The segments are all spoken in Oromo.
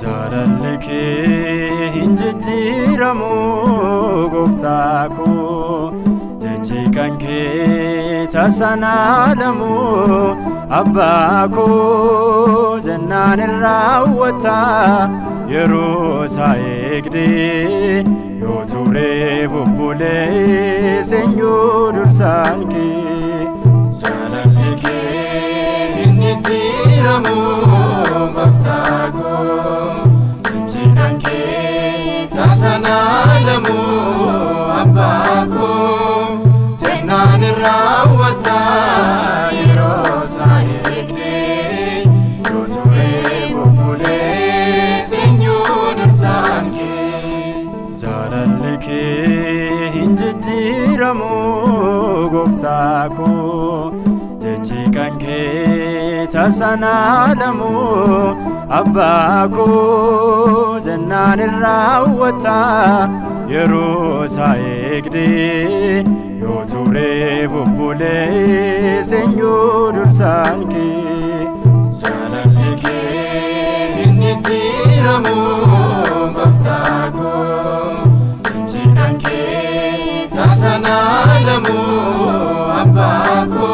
Jalalike hinjijiramu goftaako jechi kanke tasanalamu abbaako jannaan irraawwata yeroo saayegde yoo ture bubbulee seenyuu dursaan kee jalalike hinjijiramu goftaako jechi kanke tasanalamu abbaako jannaan irraawwata yeroo saayegde yoo ture bubbulee seenyuu dursaan kee jalalike hinjijiramu goftaako jechi kanke tasanalamu abbaako jannaan irraawwata yeroo saayegde yoo ture bubbulee seenyuu dursaan kee jalalike hinjijiramu goftaako jechi kanke tasanalamu abbaako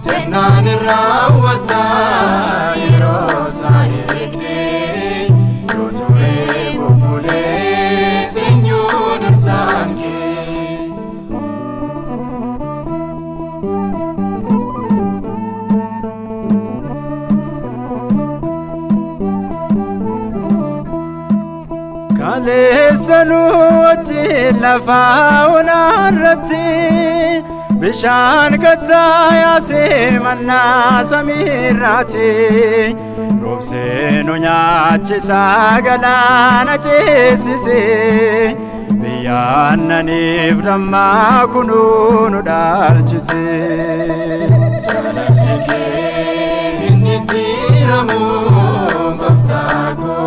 jannaan irraawwata yeroo saayegde yoo ture bubbulee seenyuu dursaan kee kaleessanuu wajjin lafaa onarratti bishaan kattaa yaasee mannaa samiirraati roobsee nu nyaachisaa galaana ceesisee biyya aannaniif dammaa kunuu nu dhaalchisee jalalike hinjijiramu goftaako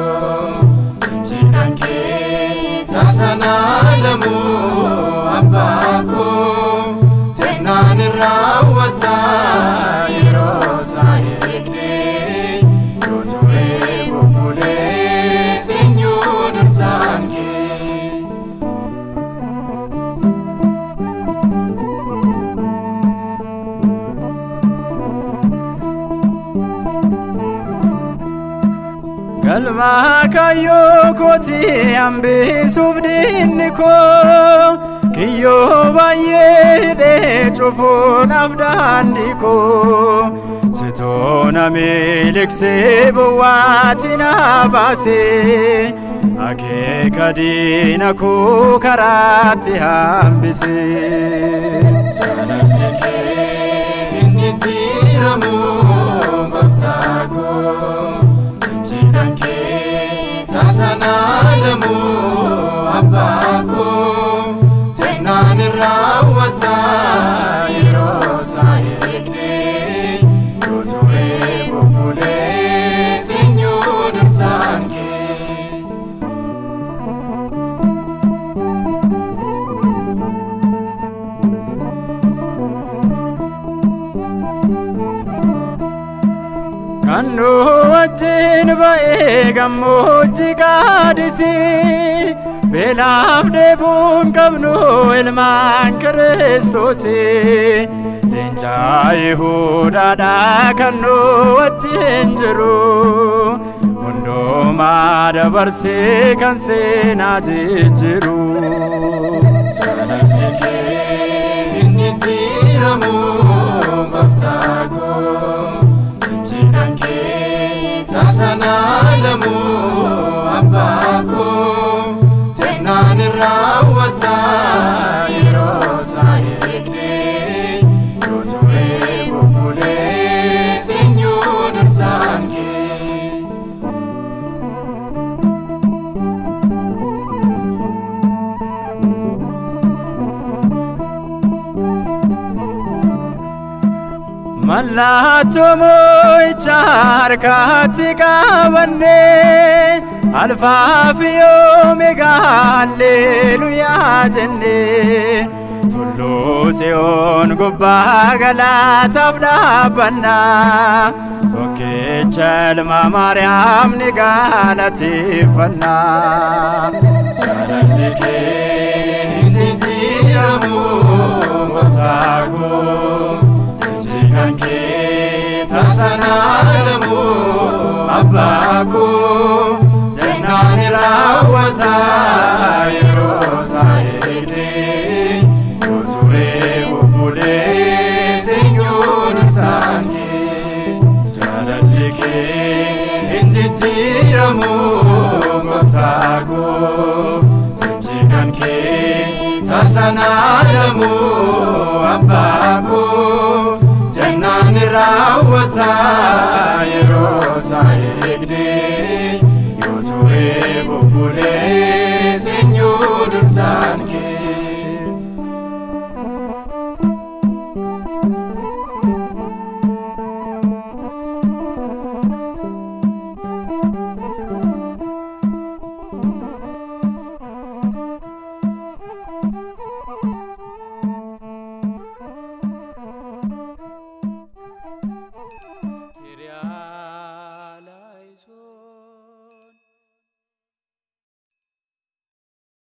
jechi kanke tasanalamu abbaako jannaan irraawwata yeroo saayegde yoo ture bubbulee seenyuu dursaan kee galmaa kaayyoo kootii hambisuuf diinni koo kiyyoo baay'ee hidhee cufuudhaaf daandii koo sitoona miliksee bowwaatti na baasee akeeka diina koo karaatti hambisee jalalike hinjijiramu goftaako jechi kanke tasanalamu abbaako jannaan irraawwata yeroo saayegde yoo ture bubbulee seenyuu dursaan kee kan nu wajjin ba'ee gammoojjii qaadisii beelaaf deebuun qabnu ilmaan Kiristoosii leencaa Yihuudaadhaa kan nu wajjin jiru hundumaa dabarsee kan seenaa jijjiiru jalalike hinjijiramu goftaako jechi kanke tasanalamu abbaako jannaan irraawwata yeroo saayegde yoo ture bubbulee seenyuu dursaan kee mallattoo mo'ichaa harkatti qabanne alfaa fi omeegaa alleluuyaa jenne tulluu Tsiyoon gubbaa galataaf dhaabbanna tokkicha ilma Maariyaam ni galateeffanna. Jaalalli kee hin jijjiiramu gooftaa koo jijjiiraan kee taasifamaadhamu abbaa koo jennaan raawwata yeroo isaa eegdee yoo ture bubbulee seenyuun ibsaan kee. Jaalalli kee hin jijjiiramu gooftaa koo jijjiiraan kee taasifamaadhamu abbaa koo jennaan raawwata yeroo isaa eegdee yoo ture bubbulee seenyuun ibsaan kee.